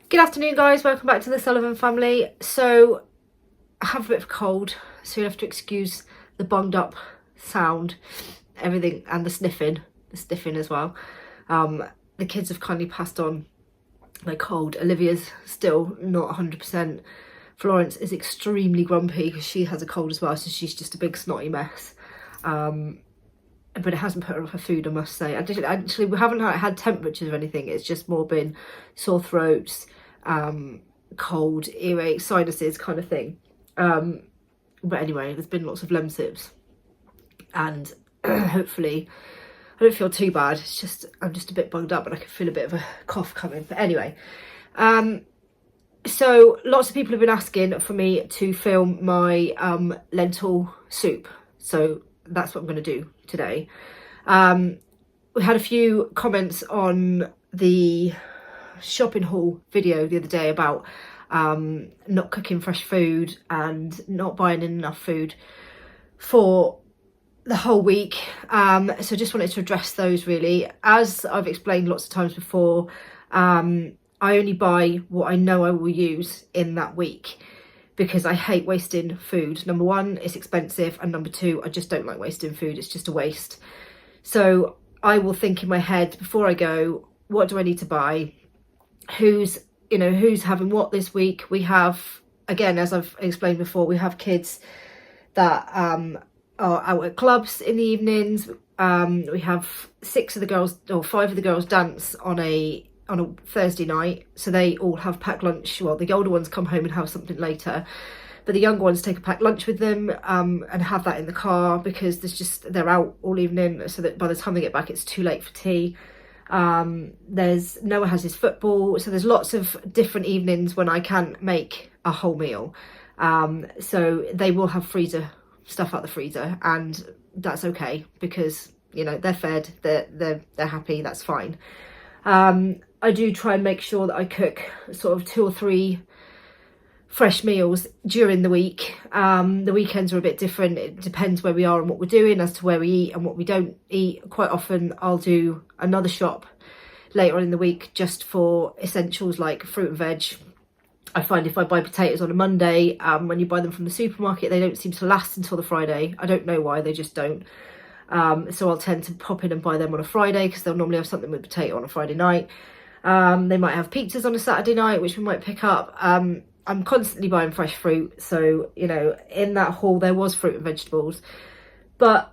Good afternoon, guys. Welcome back to the Sullivan family. So I have a bit of a cold, so you'll have to excuse the bunged up sound, everything, and the sniffing as well. The kids have kindly passed on my cold. Olivia's still not 100%. Florence is extremely grumpy because she has a cold as well, so she's just a big snotty mess. But it hasn't put her off her food, I must say. Actually, we haven't had temperatures or anything. It's just more been sore throats, cold, earache, sinuses kind of thing. But anyway, there's been lots of lemsips, and hopefully I don't feel too bad. It's just I'm just a bit bunged up and I can feel a bit of a cough coming. But anyway, so lots of people have been asking for me to film my lentil soup. So that's what I'm going to do today. We had a few comments on the shopping haul video the other day about not cooking fresh food and not buying in enough food for the whole week. So just wanted to address those really. As I've explained lots of times before, I only buy what I know I will use in that week, because I hate wasting food. Number one, it's expensive, and number two, I just don't like wasting food. It's just a waste. So I will think in my head before I go, what do I need to buy? Who's having what this week? We have, again, as I've explained before, we have kids that are out at clubs in the evenings. We have 5 of the girls dance on a Thursday night, so they all have packed lunch. Well, the older ones come home and have something later, but the younger ones take a packed lunch with them and have that in the car, because they're out all evening, so that by the time they get back it's too late for tea. Noah has his football, so there's lots of different evenings when I can't make a whole meal. So they will have freezer stuff out the freezer, and that's okay, because they're fed, they're happy, that's fine. I do try and make sure that I cook sort of 2 or 3 fresh meals during the week. The weekends are a bit different. It depends where we are and what we're doing as to where we eat and what we don't eat. Quite often I'll do another shop later in the week just for essentials like fruit and veg. I find if I buy potatoes on a Monday, when you buy them from the supermarket, they don't seem to last until the Friday. I don't know why, they just don't. So I'll tend to pop in and buy them on a Friday, because they'll normally have something with potato on a Friday night. They might have pizzas on a Saturday night, which we might pick up. I'm constantly buying fresh fruit, so in that haul there was fruit and vegetables, but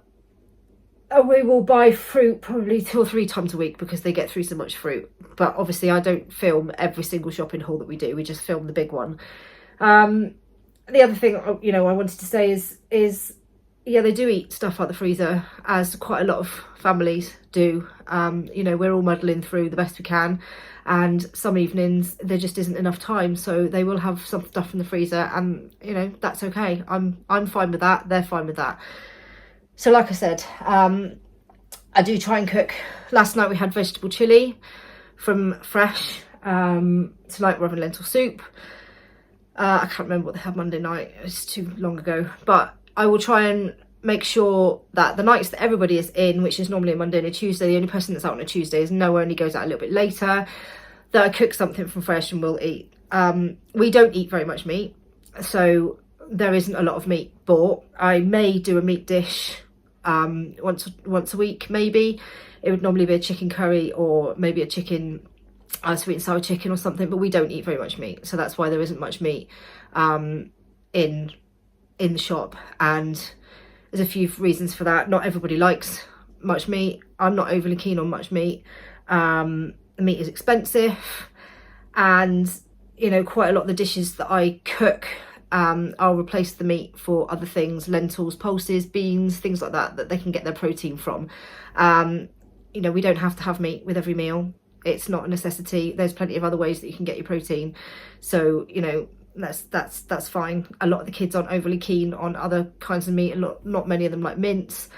we will buy fruit probably 2 or 3 times a week because they get through so much fruit. But obviously I don't film every single shopping haul that we do, we just film the big one. The other thing I wanted to say is yeah, they do eat stuff out the freezer, as quite a lot of families do. We're all muddling through the best we can, and some evenings there just isn't enough time, so they will have some stuff in the freezer, and that's okay. I'm fine with that, they're fine with that. So like I said, I do try and cook. Last night we had vegetable chilli from Fresh. Tonight we're having lentil soup. I can't remember what they had Monday night, it's too long ago, but I will try and make sure that the nights that everybody is in, which is normally a Monday and a Tuesday, the only person that's out on a Tuesday is Noah, and he goes out a little bit later, that I cook something from Fresh and we'll eat. We don't eat very much meat, so there isn't a lot of meat bought. I may do a meat dish once a week, maybe. It would normally be a chicken curry or maybe a chicken, sweet and sour chicken or something, but we don't eat very much meat, so that's why there isn't much meat in the shop. And there's a few reasons for that. Not everybody likes much meat. I'm not overly keen on much meat. The meat is expensive, and quite a lot of the dishes that I cook, I'll replace the meat for other things, lentils, pulses, beans, things like that they can get their protein from. We don't have to have meat with every meal. It's not a necessity. There's plenty of other ways that you can get your protein, so that's fine. A lot of the kids aren't overly keen on other kinds of meat. Not many of them like mince,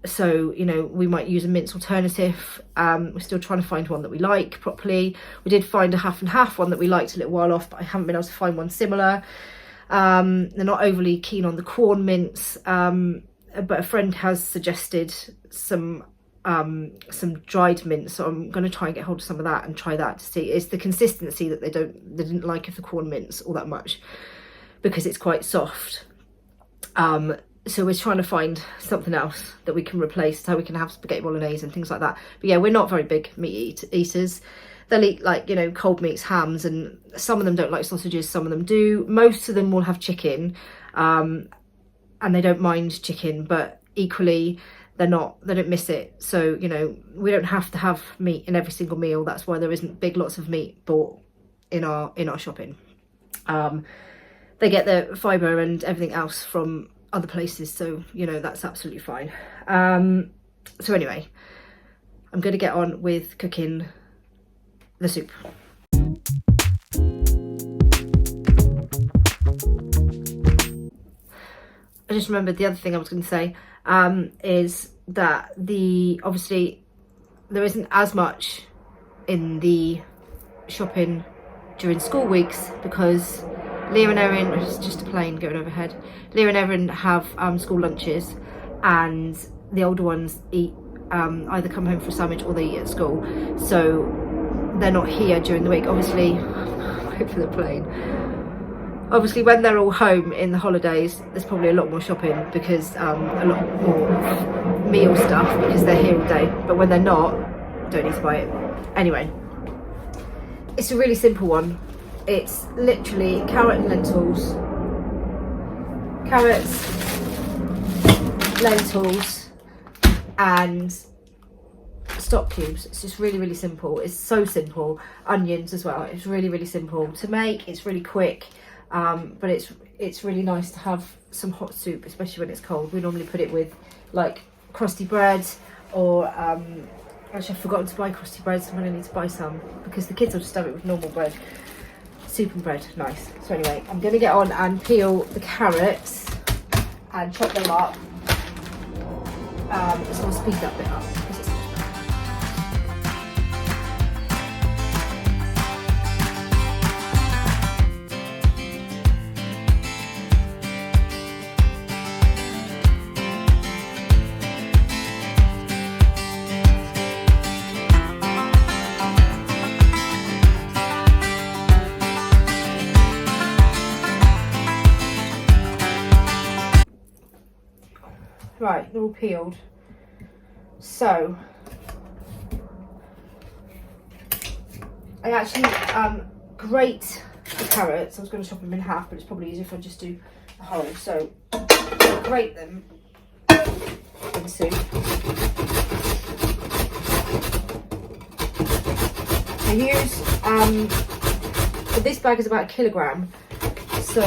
so we might use a mince alternative. We're still trying to find one that we like properly. We did find a half and half one that we liked a little while off, but I haven't been able to find one similar. They're not overly keen on the corn mince, but a friend has suggested some some dried mint, so I'm going to try and get hold of some of that and try that to see. It's the consistency that they didn't like of the corn mints all that much, because it's quite soft. So we're trying to find something else that we can replace, so we can have spaghetti bolognese and things like that. But yeah, we're not very big meat eaters. They'll eat, like, you know, cold meats, hams, and some of them don't like sausages, some of them do. Most of them will have chicken, and they don't mind chicken, but equally they don't miss it. So, you know, we don't have to have meat in every single meal. That's why there isn't lots of meat bought in our shopping. They get their fibre and everything else from other places, so, you know, that's absolutely fine. So anyway, I'm going to get on with cooking the soup. I just remembered the other thing I was going to say, is that obviously there isn't as much in the shopping during school weeks, because Leah and Erin, it's just a plane going overhead, Leah and Erin have school lunches, and the older ones eat, either come home for a sandwich or they eat at school, so they're not here during the week. Obviously, wait for the plane. Obviously, when they're all home in the holidays, there's probably a lot more shopping, because a lot more meal stuff, because they're here all day. But when they're not, don't need to buy it. Anyway, it's a really simple one. It's literally carrot and lentils, lentils, and stock cubes. It's just really, really simple. It's so simple. Onions as well. It's really, really simple to make. It's really quick, but it's really nice to have some hot soup, especially when it's cold. We normally put it with like crusty bread, or actually I've forgotten to buy crusty bread, so I'm going to need to buy some, because the kids will just have it with normal bread. Soup and bread, nice. So anyway, I'm going to get on and peel the carrots and chop them up. So I'll speed that bit up, because it's right, they're all peeled. So I actually grate the carrots. I was going to chop them in half, but it's probably easier if I just do the whole. So I grate them in soup. I use so this bag is about 1 kilogram. So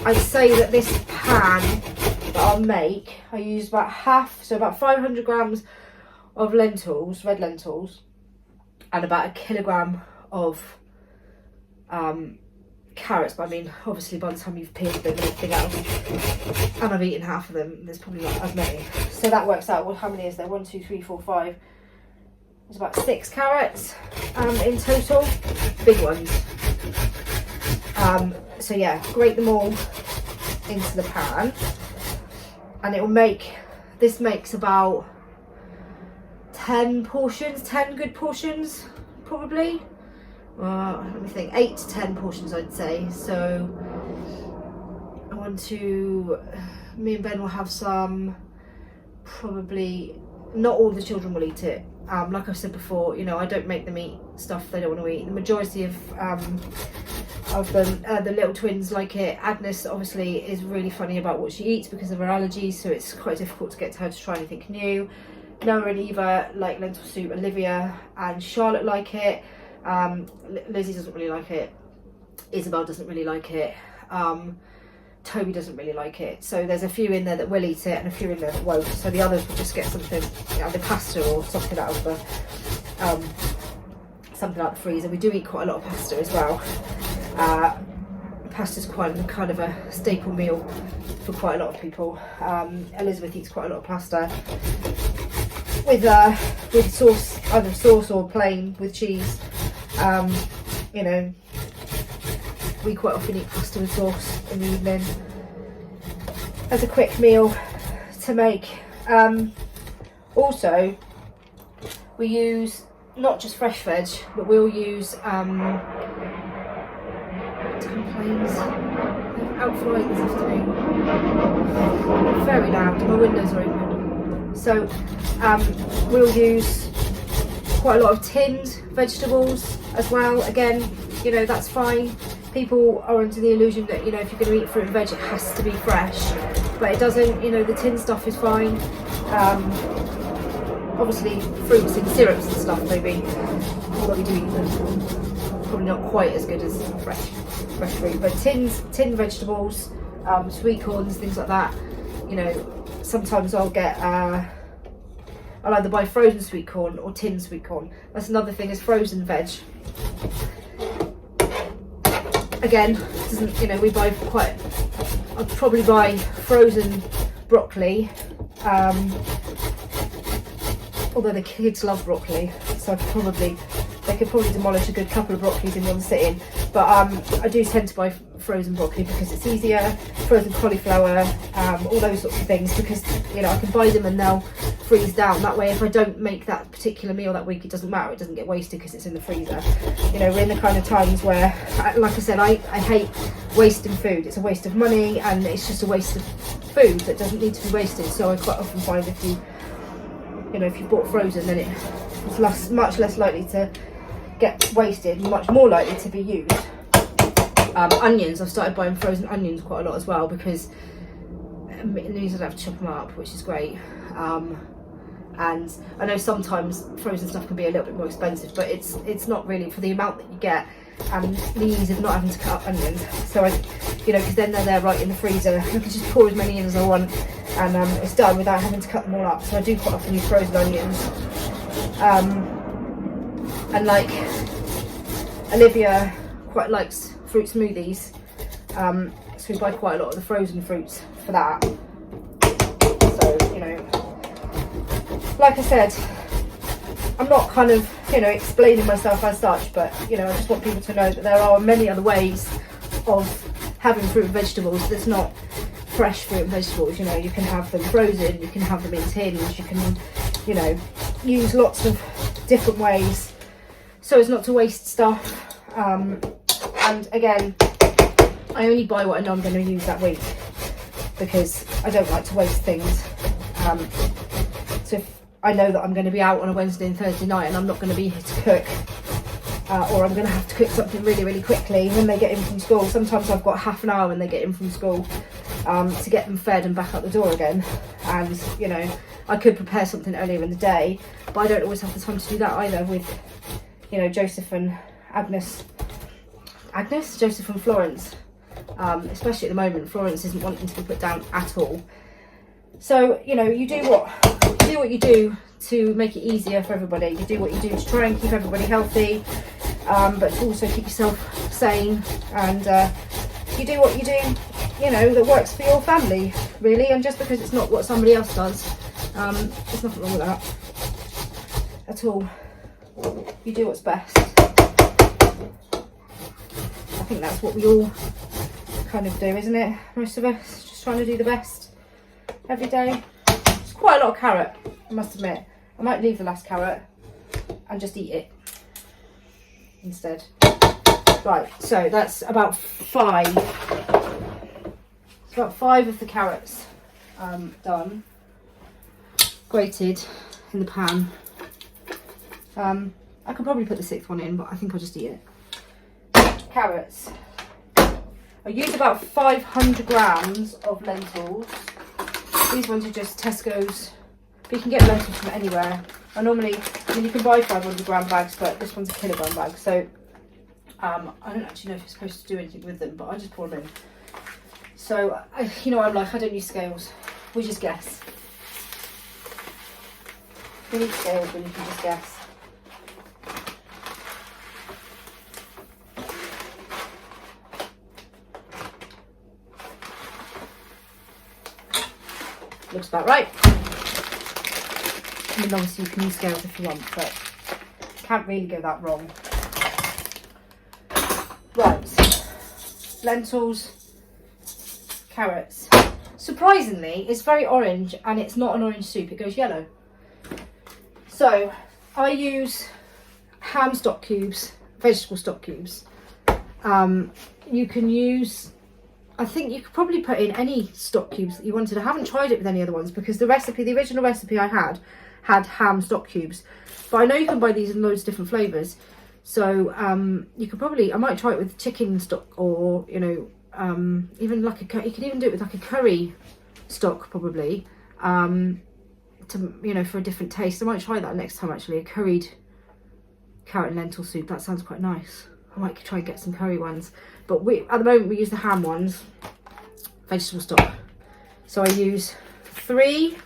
I'd say that this pan that I'll make, I use about half, so about 500 grams of lentils, red lentils, and about 1 kilogram of carrots. But I mean, obviously by the time you've peeled them and everything else, and I've eaten half of them, there's probably not as many. So that works out, well, how many is there? 1, 2, 3, 4, 5. There's about 6 carrots in total, big ones. So yeah, grate them all into the pan, and it will make, this makes about 10 portions, 10 good portions probably. Let me think, 8 to 10 portions I'd say. So me and Ben will have some, probably not all the children will eat it. Like I said before, you know, I don't make them eat stuff they don't want to eat. The majority of them, the little twins like it. Agnes obviously is really funny about what she eats because of her allergies, so it's quite difficult to get her to try anything new. Noah and Eva like lentil soup. Olivia and Charlotte like it. Lizzie doesn't really like it. Isabel doesn't really like it. Toby doesn't really like it. So there's a few in there that will eat it and a few in there that won't. So the others will just get something, either pasta or something out of the freezer. We do eat quite a lot of pasta as well. Pasta's quite kind of a staple meal for quite a lot of people. Elizabeth eats quite a lot of pasta with sauce, either sauce or plain with cheese. You know, we quite often eat pasta with sauce in the evening. as a quick meal to make. Also, we use not just fresh veg, but we'll use complaints. Out flying this afternoon. Very loud. My windows are open. So we'll use quite a lot of tinned vegetables as well. Again, you know, that's fine. People are under the illusion that, you know, if you're going to eat fruit and veg, it has to be fresh, but it doesn't. You know, the tinned stuff is fine. Obviously, fruits and syrups and stuff, maybe, although we do eat them, probably not quite as good as fresh fruit, but tinned vegetables, sweet corns, things like that. You know, sometimes I'll get I'll either buy frozen sweet corn or tinned sweet corn. That's another thing, is frozen veg. Again, doesn't, you know, we buy quite, I'd probably buy frozen broccoli, although the kids love broccoli, so they could probably demolish a good couple of broccolis in one sitting. But I do tend to buy frozen broccoli because it's easier. Frozen cauliflower, all those sorts of things, because, you know, I can buy them and they'll freeze down. That way, if I don't make that particular meal that week, it doesn't matter, it doesn't get wasted because it's in the freezer. You know, we're in the kind of times where, like I said, I hate wasting food. It's a waste of money, and it's just a waste of food that doesn't need to be wasted. So I quite often find if you bought frozen, then it's much less likely to get wasted, much more likely to be used. Onions, I've started buying frozen onions quite a lot as well, because it means I don't have to chop them up, which is great. And I know sometimes frozen stuff can be a little bit more expensive, but it's not really, for the amount that you get and the ease of not having to cut up onions. So because then they're there right in the freezer, I can just pour as many in as I want, and it's done without having to cut them all up. So I do quite often use frozen onions. And like Olivia quite likes fruit smoothies, so we buy quite a lot of the frozen fruits for that. So, you know, like I said, I'm not kind of, you know, explaining myself as such, but, you know, I just want people to know that there are many other ways of having fruit and vegetables that's not fresh fruit and vegetables. You know, you can have them frozen, you can have them in tins, you can, you know, use lots of different ways so as not to waste stuff. And again, I only buy what I know I'm going to use that week, because I don't like to waste things. So if I know that I'm going to be out on a Wednesday and Thursday night and I'm not going to be here to cook, or I'm going to have to cook something really, really quickly when they get in from school. Sometimes I've got half an hour when they get in from school to get them fed and back out the door again. And, you know, I could prepare something earlier in the day, but I don't always have the time to do that either with, you know, Joseph and Joseph and Florence. Especially at the moment, Florence isn't wanting to be put down at all. So, you know, you do what you do to make it easier for everybody. You do what you do to try and keep everybody healthy, but to also keep yourself sane. And you do what you do, you know, that works for your family, really. And just because it's not what somebody else does, there's nothing wrong with that at all. You do what's best. I think that's what we all kind of do, isn't it? Most of us just trying to do the best every day. It's quite a lot of carrot, I must admit. I might leave the last carrot and just eat it instead. Right, so that's about 5. It's about 5 of the carrots done, grated in the pan. I could probably put the 6th one in, but I think I'll just eat it. Carrots. I use about 500 grams of lentils. These ones are just Tesco's, but you can get lentils from anywhere. I mean, you can buy 500 gram bags, but this one's a kilogram bag, so I don't actually know if you're supposed to do anything with them, but I just pour them in. So, you know, I'm like, I don't use scales, we just guess. We need scales when you can just guess. Looks about right. I mean, obviously you can use scales if you want, but can't really go that wrong. Right, lentils, carrots. Surprisingly, it's very orange and it's not an orange soup, it goes yellow. So I use ham stock cubes, vegetable stock cubes. You can use, I think you could probably put in any stock cubes that you wanted. I haven't tried it with any other ones because the original recipe I had ham stock cubes, but I know you can buy these in loads of different flavours. So you could probably, I might try it with chicken stock, or you know, even like you could even do it with like a curry stock probably, to, you know, for a different taste. I might try that next time actually, a curried carrot and lentil soup. That sounds quite nice. I might try and get some curry ones, but at the moment we use the ham ones, vegetable stock. So I use 3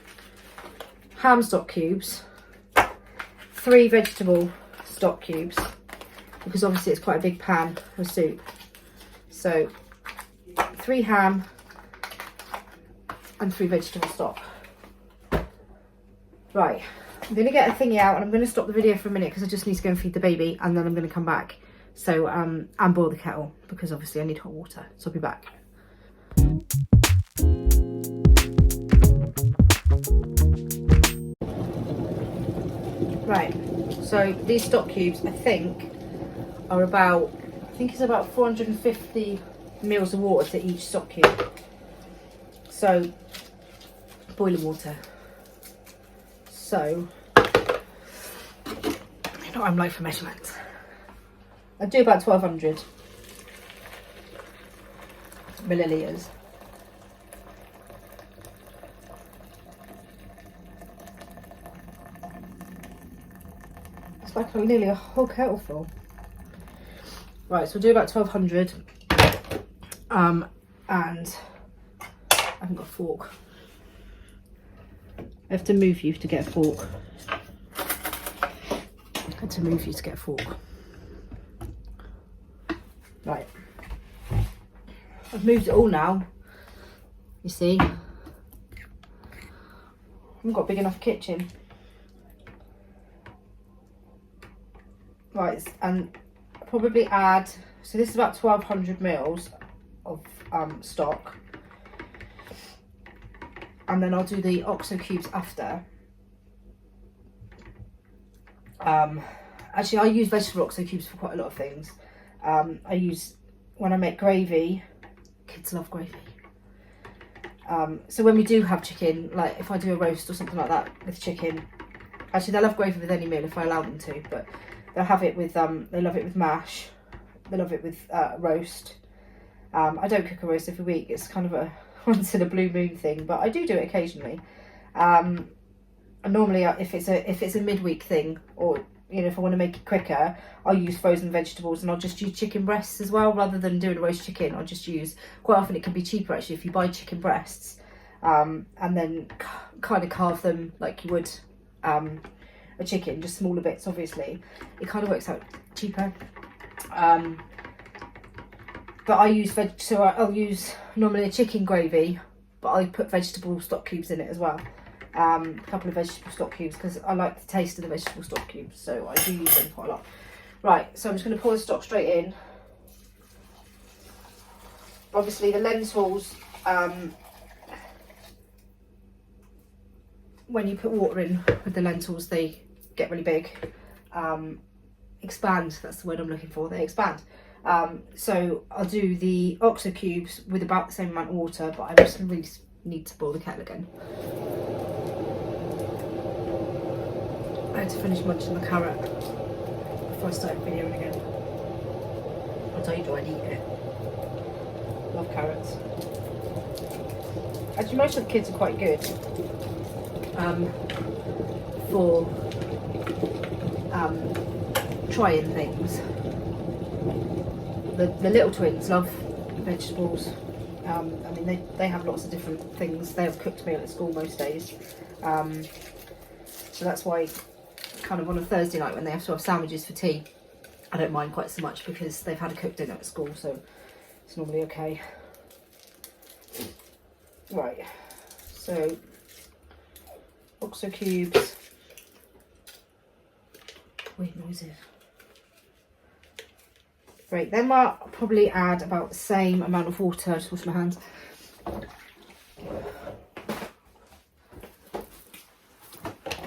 ham stock cubes, 3 vegetable stock cubes, because obviously it's quite a big pan for soup. So 3 ham and 3 vegetable stock. Right, I'm going to get a thingy out and I'm going to stop the video for a minute because I just need to go and feed the baby, and then I'm going to come back. So and boil the kettle because obviously I need hot water. So I'll be back. Right, so these stock cubes I think are about, it's about 450 mils of water to each stock cube. So boiling water. So you know what I'm like for measurements. I do about 1200 millilitres. It's like nearly a whole kettle full. Right, so we'll do about 1200. And I haven't got a fork. I have to move you to get a fork. I had to move you to get a fork. Right. I've moved it all now. You see. I haven't got a big enough kitchen. Right, and probably add, so this is about 1200 mils of stock. And then I'll do the OXO cubes after. Actually, I use vegetable OXO cubes for quite a lot of things. I use, when I make gravy, kids love gravy. So when we do have chicken, like if I do a roast or something like that with chicken, actually they love gravy with any meal if I allow them to, but they'll have it with, they love it with mash, they love it with roast. I don't cook a roast every week, it's kind of a once in a blue moon thing, but I do it occasionally. And normally if it's a midweek thing, or you know, if I want to make it quicker, I'll use frozen vegetables, and I'll just use chicken breasts as well, rather than doing a roast chicken. I'll just use, quite often it can be cheaper actually if you buy chicken breasts, and then kind of carve them like you would a chicken, just smaller bits obviously. It kind of works out cheaper. But I use so I'll use normally a chicken gravy, but I put vegetable stock cubes in it as well. A couple of vegetable stock cubes because I like the taste of the vegetable stock cubes, so I do use them quite a lot. Right, so I'm just going to pour the stock straight in. Obviously the lentils, when you put water in with the lentils, they get really big. Expand, that's the word I'm looking for, they expand. So I'll do the OXO cubes with about the same amount of water, but I just really need to boil the kettle again. I had to finish munching the carrot before I started videoing again. I'll tell you, do I eat it? Love carrots. Actually, most of the kids are quite good for trying things. The little twins love vegetables. I mean, they have lots of different things. They have a cooked meal at school most days. So that's why kind of on a Thursday night when they have to have sandwiches for tea, I don't mind quite so much because they've had a cooked dinner at school, so it's normally okay. Right, so OXO cubes. Weird noises. Great, then I'll probably add about the same amount of water. Just wash my hands.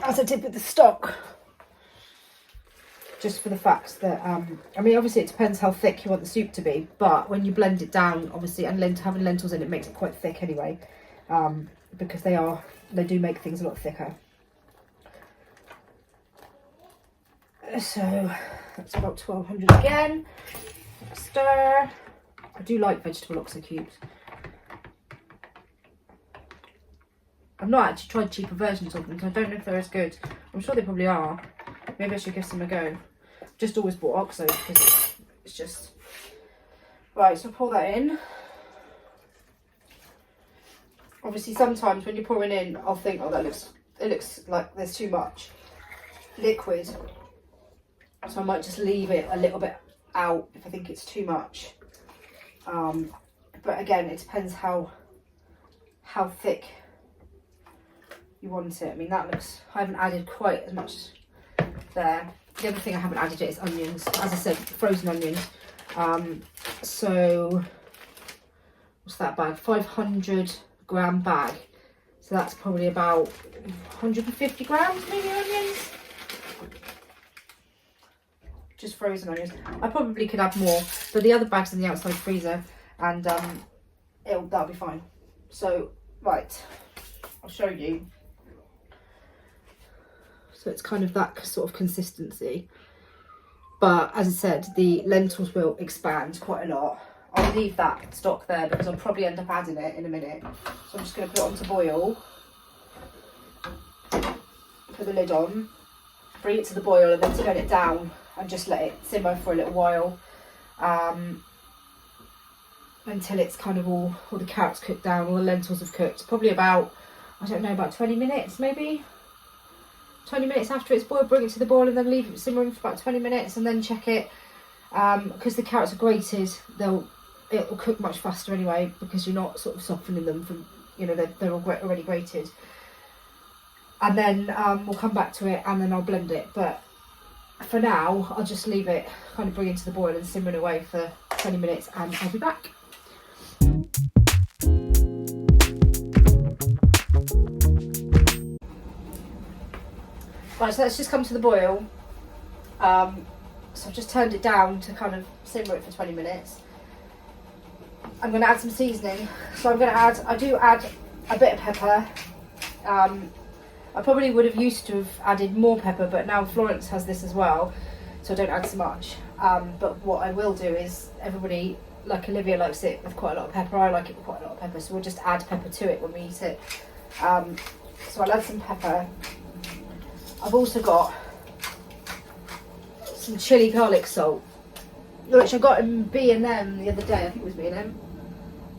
as I did with the stock, just for the fact that I mean, obviously it depends how thick you want the soup to be, but when you blend it down, obviously, and having lentils in it makes it quite thick anyway, because they do make things a lot thicker. So that's about 1200 again. Stir. I do like vegetable oxo cubes. I've not actually tried cheaper versions of them, so I don't know if they're as good. I'm sure they probably are. Maybe I should give some a go. Just always bought oxo because it's just... Right, so pour that in. Obviously sometimes when you're pouring in, I'll think, oh, it looks like there's too much liquid. So I might just leave it a little bit out if I think it's too much. But again, it depends how thick you want it. I mean, that looks, I haven't added quite as much there. The other thing I haven't added yet is onions. As I said, frozen onions. So what's that bag? 500-gram bag. So that's probably about 150 grams maybe onions. Just frozen onions. I probably could add more, but the other bag's in the outside freezer, and that'll be fine. So right, I'll show you. So it's kind of that sort of consistency, but as I said, the lentils will expand quite a lot. I'll leave that stock there because I'll probably end up adding it in a minute. So I'm just going to put it on to boil. Put the lid on, bring it to the boil, and then turn it down and just let it simmer for a little while, until it's kind of all the carrots cooked down, all the lentils have cooked. Probably about, I don't know, about 20 minutes maybe. 20 minutes after it's boiled, bring it to the boil and then leave it simmering for about 20 minutes and then check it. Because the carrots are grated, it will cook much faster anyway, because you're not sort of softening them from, you know, they're already grated. And then we'll come back to it and then I'll blend it. But for now, I'll just leave it, kind of bring it to the boil and simmering away for 20 minutes and I'll be back. Right, so let's just come to the boil. So I've just turned it down to kind of simmer it for 20 minutes. I'm going to add some seasoning. So I do add a bit of pepper. I probably would have used to have added more pepper, but now Florence has this as well, so I don't add so much. But what I will do is, everybody, like Olivia likes it with quite a lot of pepper, I like it with quite a lot of pepper, so we'll just add pepper to it when we eat it. So I'll add some pepper. I've also got some chili garlic salt, which I got in B&M the other day. I think it was B&M.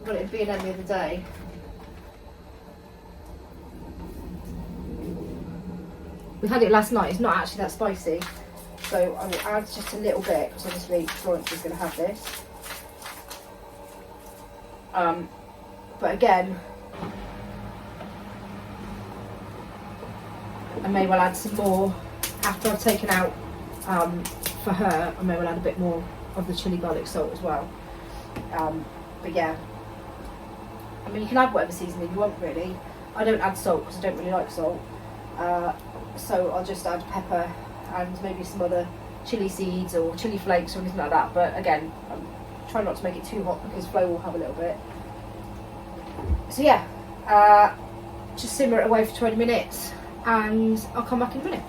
I got it in B&M the other day. We had it last night. It's not actually that spicy, so I will add just a little bit, because obviously Florence is going to have this. But again, I may well add some more after I've taken out, for her, I may well add a bit more of the chili garlic salt as well. But yeah, I mean, you can add whatever seasoning you want really. I don't add salt because I don't really like salt. So I'll just add pepper and maybe some other chili seeds or chili flakes or anything like that. But again, try not to make it too hot because Flo will have a little bit. So yeah, just simmer it away for 20 minutes and I'll come back in a minute.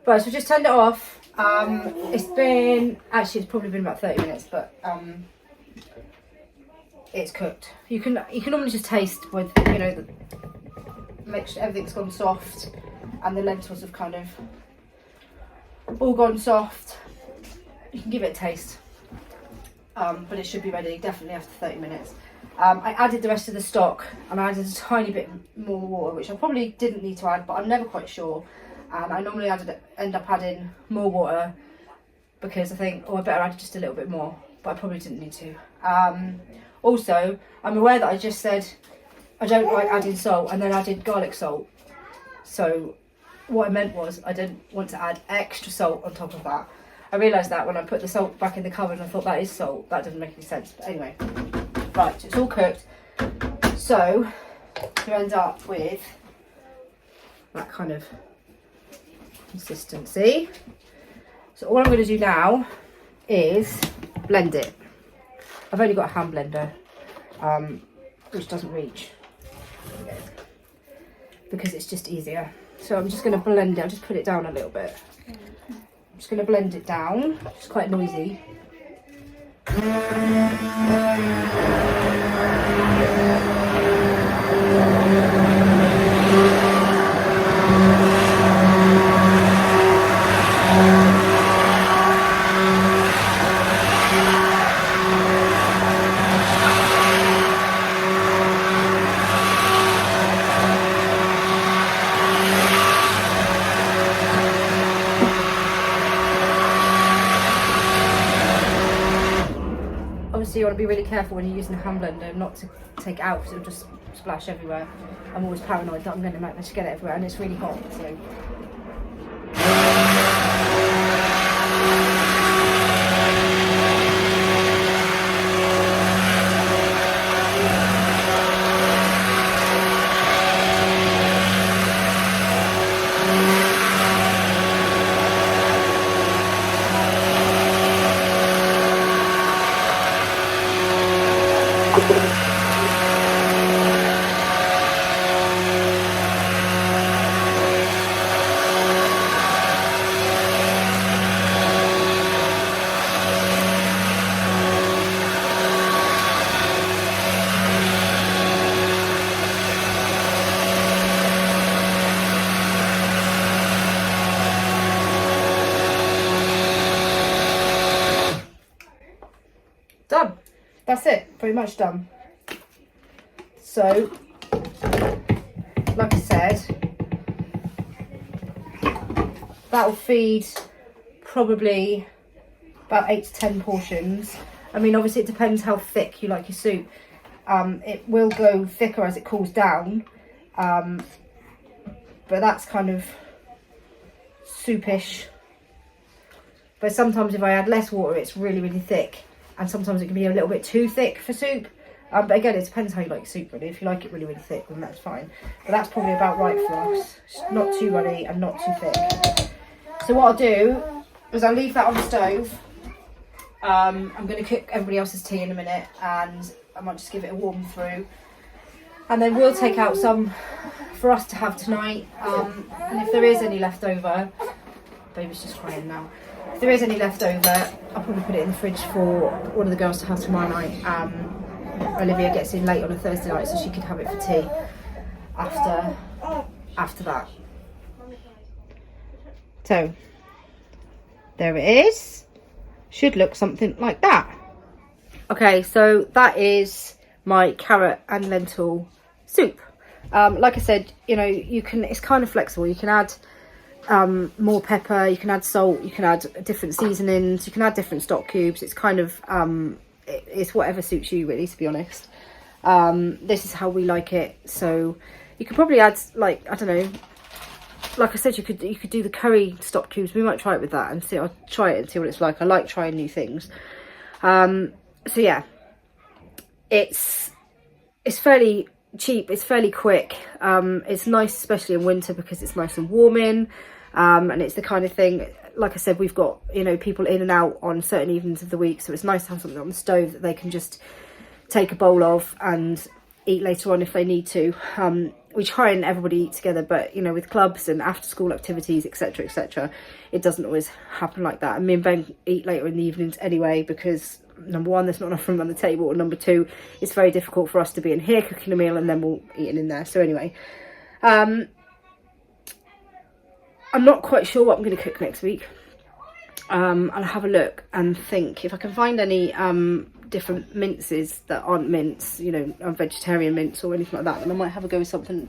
Right, so I've just turned it off. It's probably been about 30 minutes, but it's cooked. You can normally just taste with, you know, make sure everything's gone soft and the lentils have kind of all gone soft. You can give it a taste, but it should be ready definitely after 30 minutes. I added the rest of the stock and I added a tiny bit more water, which I probably didn't need to add, but I'm never quite sure. And I normally end up adding more water because I think, oh, I better add just a little bit more, but I probably didn't need to. Also, I'm aware that I just said I don't like adding salt and then added garlic salt. So what I meant was I didn't want to add extra salt on top of that. I realised that when I put the salt back in the cupboard and I thought that is salt. That doesn't make any sense. But anyway, right, so it's all cooked. So you end up with that kind of consistency. So all I'm going to do now is blend it. I've only got a hand blender, which doesn't reach, because it's just easier. So I'm just going to blend it. I'll just put it down a little bit. I'm just going to blend it down. It's quite noisy. Obviously you want to be really careful when you're using a hand blender not to take it out, because it'll just splash everywhere. I'm always paranoid that I'm going to manage to get it everywhere, and it's really hot, so. Done. That's it, pretty much done. So, like I said, that will feed probably about 8 to 10 portions. I mean, obviously it depends how thick you like your soup. It will go thicker as it cools down, but that's kind of soupish. But sometimes if I add less water, it's really, really thick. And sometimes it can be a little bit too thick for soup. But again, it depends how you like soup, really. If you like it really, really thick, then that's fine. But that's probably about right for us. It's not too runny and not too thick. So what I'll do is I'll leave that on the stove. I'm going to cook everybody else's tea in a minute, and I might just give it a warm through. And then we'll take out some for us to have tonight. And if there is any left over, baby's just crying now. If there is any left over, I'll probably put it in the fridge for one of the girls to have tomorrow night. Olivia gets in late on a Thursday night, so she could have it for tea after that. So there it is. Should look something like that. Okay, so that is my carrot and lentil soup. Like I said, you know, you can, it's kind of flexible. You can add more pepper, you can add salt, you can add different seasonings, you can add different stock cubes. It's kind of it's whatever suits you, really, to be honest. This is how we like it. So you could probably add, like, I don't know, like I said, you could do the curry stock cubes. We might try it with that and see. I'll try it and see what it's like. I like trying new things. So yeah, it's fairly cheap, it's fairly quick. It's nice, especially in winter, because it's nice and warm in. And it's the kind of thing, like I said, we've got, you know, people in and out on certain evenings of the week, so it's nice to have something on the stove that they can just take a bowl of and eat later on if they need to. We try and everybody eat together, but you know, with clubs and after school activities, etc, etc, it doesn't always happen like that. And me and Ben eat later in the evenings anyway, because number one, there's not enough room on the table, or number two, it's very difficult for us to be in here cooking a meal and then we'll eat it in there. So anyway, I'm not quite sure what I'm going to cook next week. I'll have a look and think if I can find any different minces that aren't mince, you know, vegetarian mince or anything like that, then I might have a go with something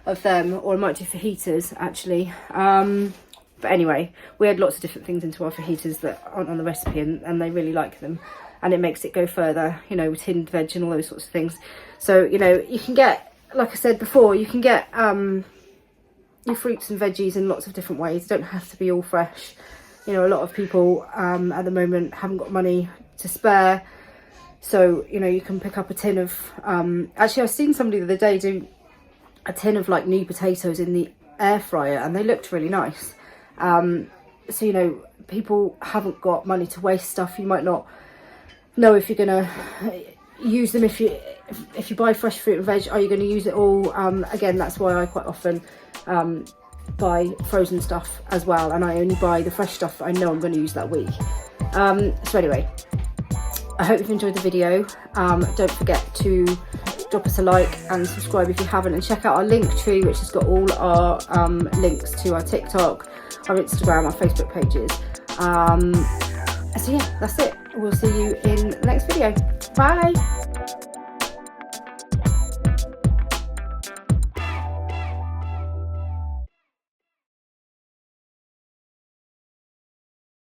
of them, or I might do fajitas actually. But anyway, we had lots of different things into our fajitas that aren't on the recipe, and they really like them, and it makes it go further, you know, with tinned veg and all those sorts of things. So, you know, you can get, like I said before, you can get your fruits and veggies in lots of different ways. It don't have to be all fresh. You know, a lot of people at the moment haven't got money to spare, So, you know, you can pick up a tin of, actually I've seen somebody the other day do a tin of like new potatoes in the air fryer, and they looked really nice. So, you know, people haven't got money to waste stuff. You might not know if you're gonna use them. If you buy fresh fruit and veg, are you going to use it all? Again, that's why I quite often buy frozen stuff as well, and I only buy the fresh stuff that I know I'm going to use that week. So anyway, I hope you've enjoyed the video. Don't forget to drop us a like and subscribe if you haven't, and check out our link tree, which has got all our links to our TikTok, our Instagram, our Facebook pages. So yeah, that's it. We'll see you in the next video. Bye.